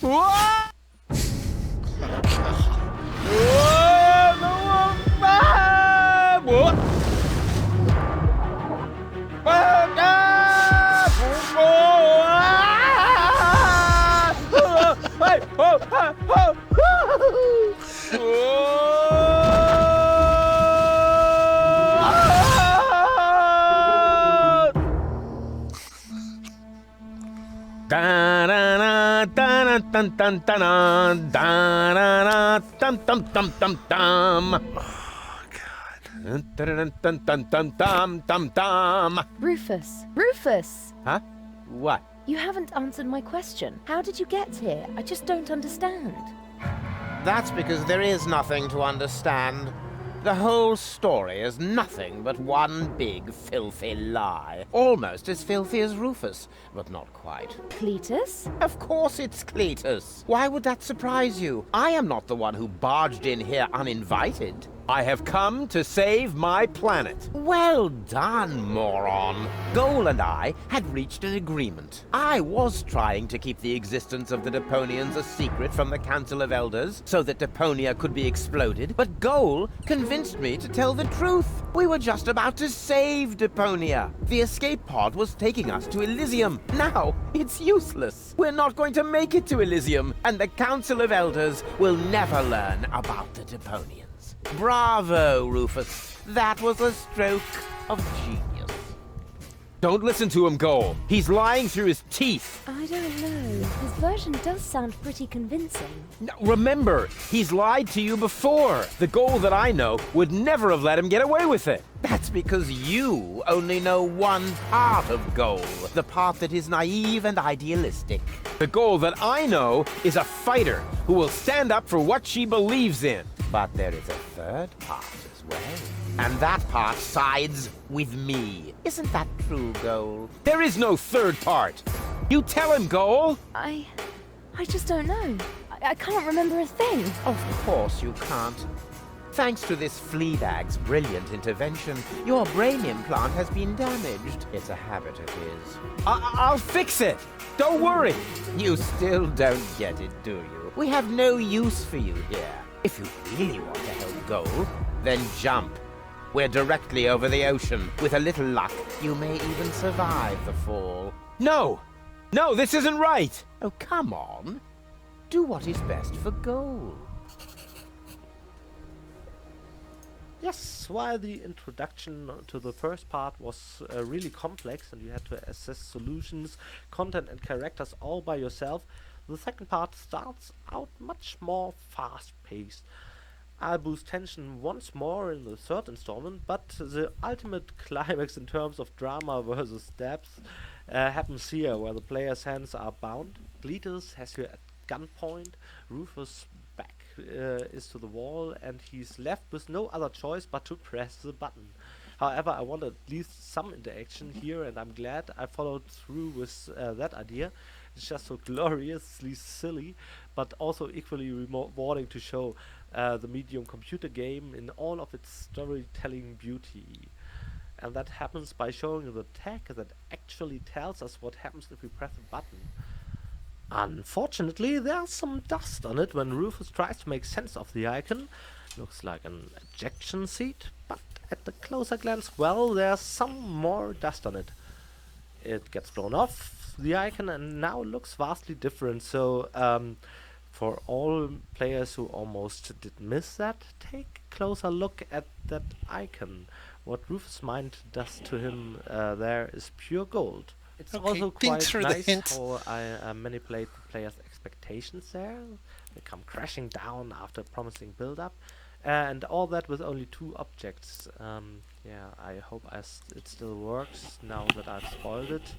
Whoa! Rufus! Rufus! Huh? What? You haven't answered my question. How did you get here? I just don't understand. That's because there is nothing to understand. The whole story is nothing but one big filthy lie. Almost as filthy as Rufus, but not quite. Cletus? Of course it's Cletus. Why would that surprise you? I am not the one who barged in here uninvited. I have come to save my planet. Well done, moron. Goal and I had reached an agreement. I was trying to keep the existence of the Deponians a secret from the Council of Elders so that Deponia could be exploded, but Goal convinced me to tell the truth. We were just about to save Deponia. The escape pod was taking us to Elysium. Now, it's useless. We're not going to make it to Elysium, and the Council of Elders will never learn about the Deponians. Bravo, Rufus. That was a stroke of genius. Don't listen to him, Goal. He's lying through his teeth. I don't know. His version does sound pretty convincing. Now, remember, he's lied to you before. The Goal that I know would never have let him get away with it. That's because you only know one part of Goal, the part that is naive and idealistic. The Goal that I know is a fighter who will stand up for what she believes in. But there is a third part as well. And that part sides with me. Isn't that true, Goal? There is no third part. You tell him, Goal. I just don't know. I can't remember a thing. Of course you can't. Thanks to this Fleabag's brilliant intervention, your brain implant has been damaged. It's a habit of his. I'll fix it. Don't worry. You still don't get it, do you? We have no use for you here. If you really want to help Goal, then jump. We're directly over the ocean. With a little luck, you may even survive the fall. No! No, this isn't right! Oh, come on. Do what is best for Goal. Yes, while the introduction to the first part was really complex and you had to assess solutions, content and characters all by yourself, the second part starts out much more fast-paced. I'll boost tension once more in the third installment, but the ultimate climax in terms of drama versus depth happens here, where the player's hands are bound. Cletus has you at gunpoint, Rufus' back is to the wall, and he's left with no other choice but to press the button. However, I want at least some interaction here, and I'm glad I followed through with that idea. It's just so gloriously silly, but also equally rewarding to show the medium computer game in all of its storytelling beauty. And that happens by showing the tag that actually tells us what happens if we press a button. Unfortunately, there's some dust on it when Rufus tries to make sense of the icon. Looks like an ejection seat, but at the closer glance, well, there's some more dust on it. It gets blown off the icon and now looks vastly different, so for all players who almost did miss that, take a closer look at that icon. What Rufus' mind does to him there is pure gold. It's also quite nice how I manipulate the player's expectations there. They come crashing down after promising build-up. And all that with only 2 objects. Yeah, I hope it still works now that I've spoiled it.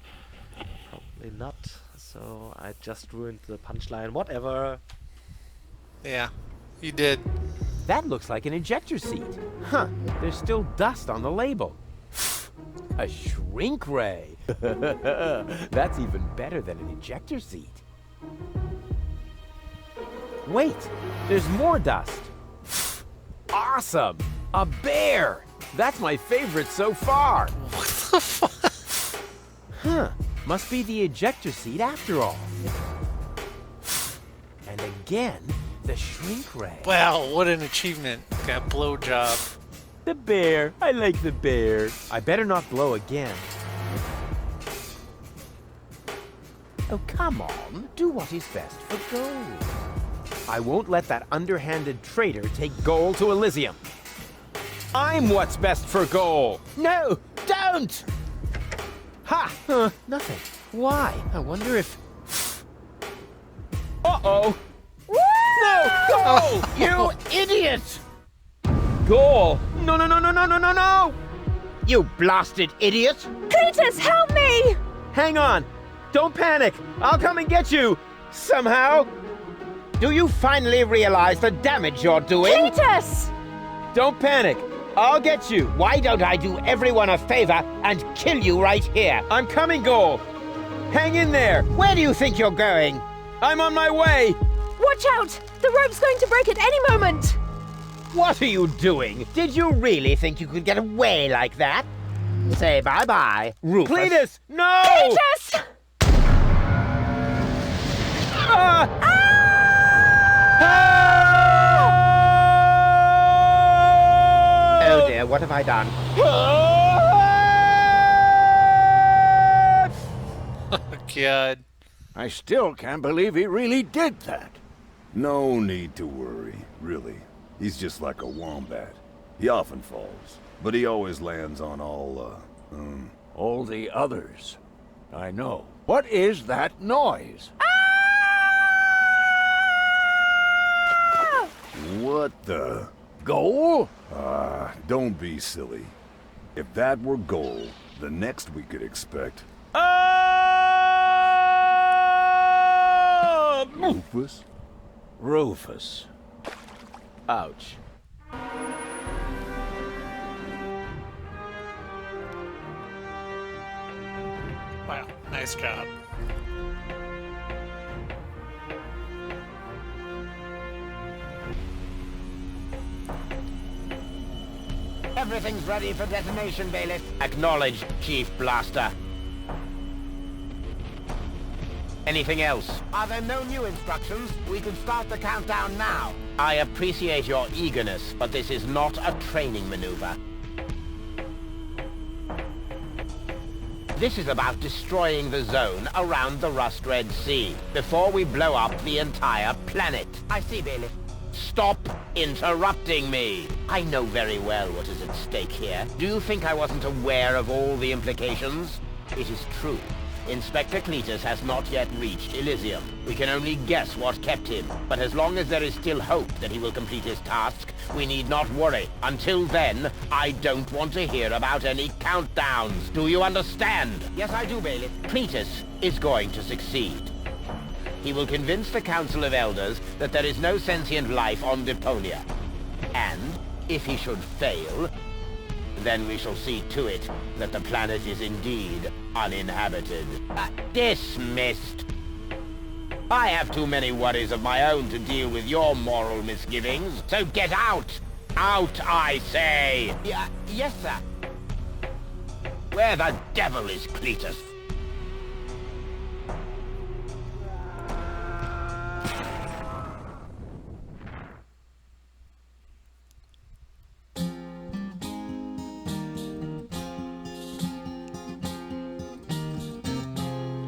Probably not, so I just ruined the punchline. Whatever! Yeah, you did. That looks like an ejector seat. Huh, there's still dust on the label. A shrink ray. That's even better than an ejector seat. Wait, there's more dust. Awesome! A bear! That's my favorite so far. What the fuck? Huh, Must be the ejector seat after all. And again, the shrink ray. Wow, what an achievement. Got blowjob. The bear. I like the bear. I better not blow again. Oh, come on. Do what is best for gold. I won't let that underhanded traitor take goal to Elysium. I'm what's best for goal. No, don't! Ha! Nothing. Why? I wonder if... Uh-oh. No, goal! You idiot! Goal! No, no, no, no, no, no, no, no! You blasted idiot! Cletus, help me! Hang on! Don't panic! I'll come and get you! Somehow! Do you finally realize the damage you're doing? Cletus! Don't panic! I'll get you! Why don't I do everyone a favor and kill you right here? I'm coming, Goal! Hang in there! Where do you think you're going? I'm on my way! Watch out! The rope's going to break at any moment! What are you doing? Did you really think you could get away like that? Say bye-bye, Rufus. Cletus! No! Cletus! Ah! Oh dear, what have I done? God. I still can't believe he really did that. No need to worry, really. He's just like a wombat. He often falls, but he always lands on all All the others. I know. What is that noise? What the? Goal? Don't be silly. If that were gold, the next we could expect... Rufus? Rufus. Ouch. Wow, nice job. Everything's ready for detonation, Bailiff. Acknowledged, Chief Blaster. Anything else? Are there no new instructions? We can start the countdown now. I appreciate your eagerness, but this is not a training maneuver. This is about destroying the zone around the Rust Red Sea before we blow up the entire planet. I see, Bailiff. Stop interrupting me. I know very well what is at stake here. Do you think I wasn't aware of all the implications? It is true. Inspector Cletus has not yet reached Elysium. We can only guess what kept him, but as long as there is still hope that he will complete his task, we need not worry. Until then, I don't want to hear about any countdowns. Do you understand? Yes, I do, Bailiff. Cletus is going to succeed. He will convince the Council of Elders that there is no sentient life on Deponia. And, if he should fail, then we shall see to it that the planet is indeed uninhabited. Dismissed. I have too many worries of my own to deal with your moral misgivings, so get out! Out, I say! Yes, sir. Where the devil is Cletus?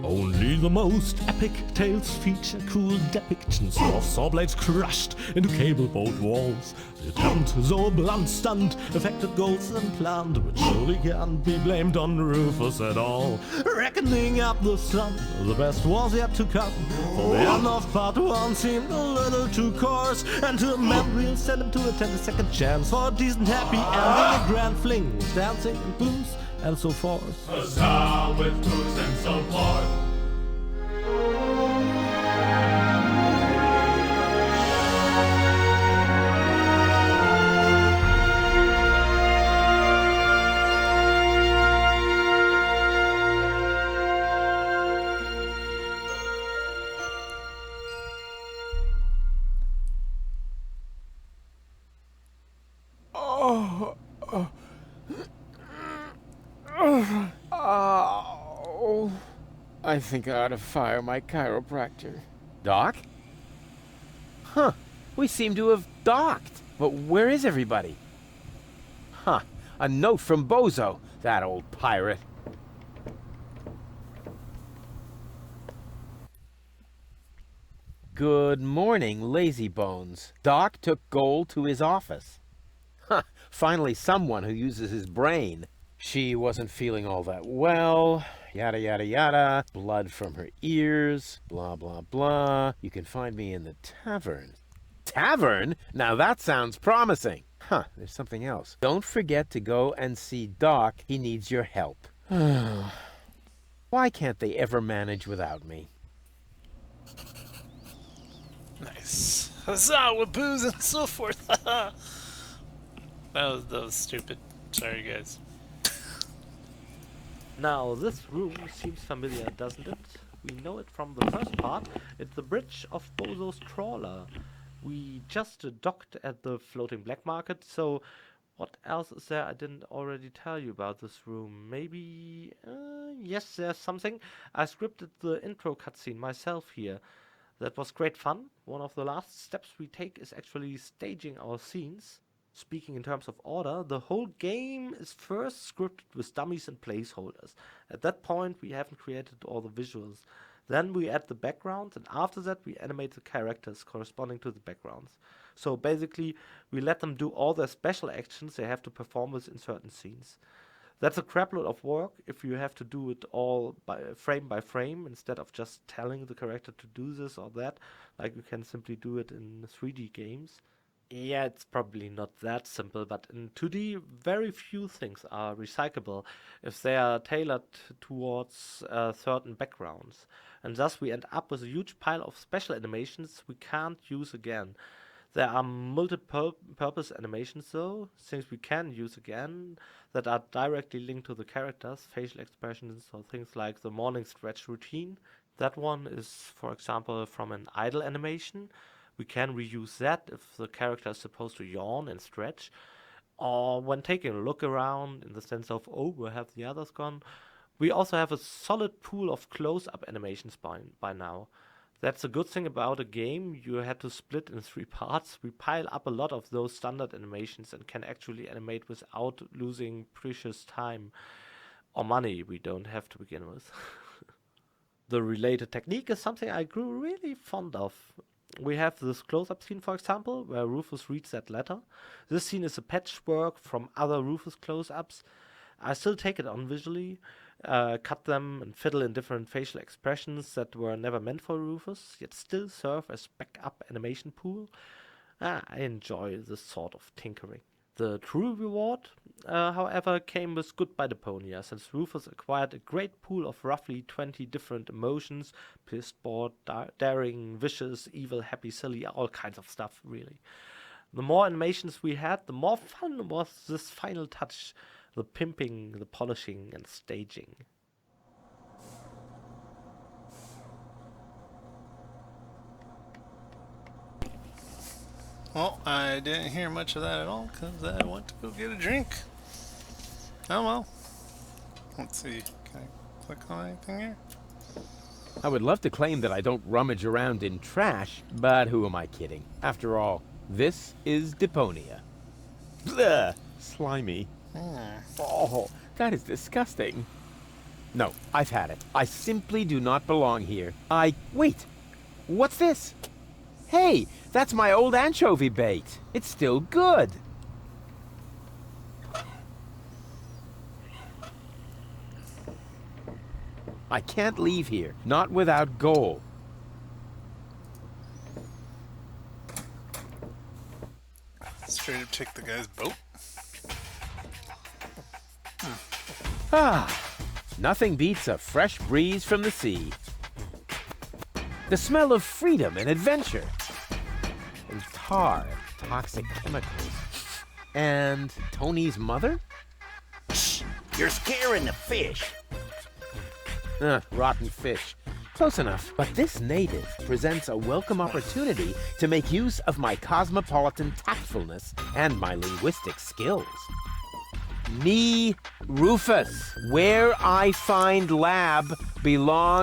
Only the most epic tales feature cruel depictions of saw blades crushed into cable boat walls. The attempt, though a blunt stunt, affected goals and planned, which surely can't be blamed on Rufus at all. Reckoning up the sun, the best was yet to come, for the end of part one seemed a little too coarse, and to amend we'll send him to attend a second chance for a decent happy ending, a grand fling with dancing and booze and so forth. Huzzah with booze and so forth. I think I ought to fire my chiropractor. Doc? Huh. We seem to have docked. But where is everybody? Huh. A note from Bozo, that old pirate. Good morning, lazy bones. Doc took Gold to his office. Huh. Finally someone who uses his brain. She wasn't feeling all that well. Yada, yada, yada. Blood from her ears. Blah, blah, blah. You can find me in the tavern. Tavern? Now that sounds promising. Huh, there's something else. Don't forget to go and see Doc. He needs your help. Why can't they ever manage without me? Nice. Huzzah with booze and so forth. that was stupid. Sorry, guys. Now, this room seems familiar, doesn't it? We know it from the first part. It's the bridge of Bozo's trawler. We just docked at the floating black market, so what else is there I didn't already tell you about this room? Maybe... yes, there's something. I scripted the intro cutscene myself here. That was great fun. One of the last steps we take is actually staging our scenes. Speaking in terms of order, the whole game is first scripted with dummies and placeholders. At that point, we haven't created all the visuals. Then we add the backgrounds, and after that we animate the characters corresponding to the backgrounds. So basically, we let them do all their special actions they have to perform with in certain scenes. That's a crapload of work if you have to do it all by frame instead of just telling the character to do this or that, like you can simply do it in 3D games. Yeah, it's probably not that simple, but in 2D, very few things are recyclable if they are tailored towards certain backgrounds. And thus we end up with a huge pile of special animations we can't use again. There are multi-purpose animations though, things we can use again, that are directly linked to the characters, facial expressions or things like the morning stretch routine. That one is, for example, from an idle animation. We can reuse that if the character is supposed to yawn and stretch, or when taking a look around in the sense of, oh, where have the others gone? We also have a solid pool of close-up animations by now. That's a good thing about a game you had to split in 3 parts. We pile up a lot of those standard animations and can actually animate without losing precious time or money we don't have to begin with. The related technique is something I grew really fond of. We have this close-up scene, for example, where Rufus reads that letter. This scene is a patchwork from other Rufus close-ups. I still take it on visually, cut them and fiddle in different facial expressions that were never meant for Rufus, yet still serve as backup animation pool. I enjoy this sort of tinkering. The true reward, however, came with Goodbye Deponia, since Rufus acquired a great pool of roughly 20 different emotions: pissed, bored, daring, vicious, evil, happy, silly, all kinds of stuff, really. The more animations we had, the more fun was this final touch, the pimping, the polishing and staging. Well, I didn't hear much of that at all because I went to go get a drink. Oh well. Let's see. Can I click on anything here? I would love to claim that I don't rummage around in trash, but who am I kidding? After all, this is Deponia. Blech! Slimy. Oh, that is disgusting. No, I've had it. I simply do not belong here. Wait! What's this? Hey, that's my old anchovy bait. It's still good. I can't leave here, not without gold. Straight up take the guy's boat. Nothing beats a fresh breeze from the sea. The smell of freedom and adventure. And tar, toxic chemicals. And Tony's mother? Shh! You're scaring the fish. Rotten fish. Close enough. But this native presents a welcome opportunity to make use of my cosmopolitan tactfulness and my linguistic skills. Me, Rufus, where I find lab belongs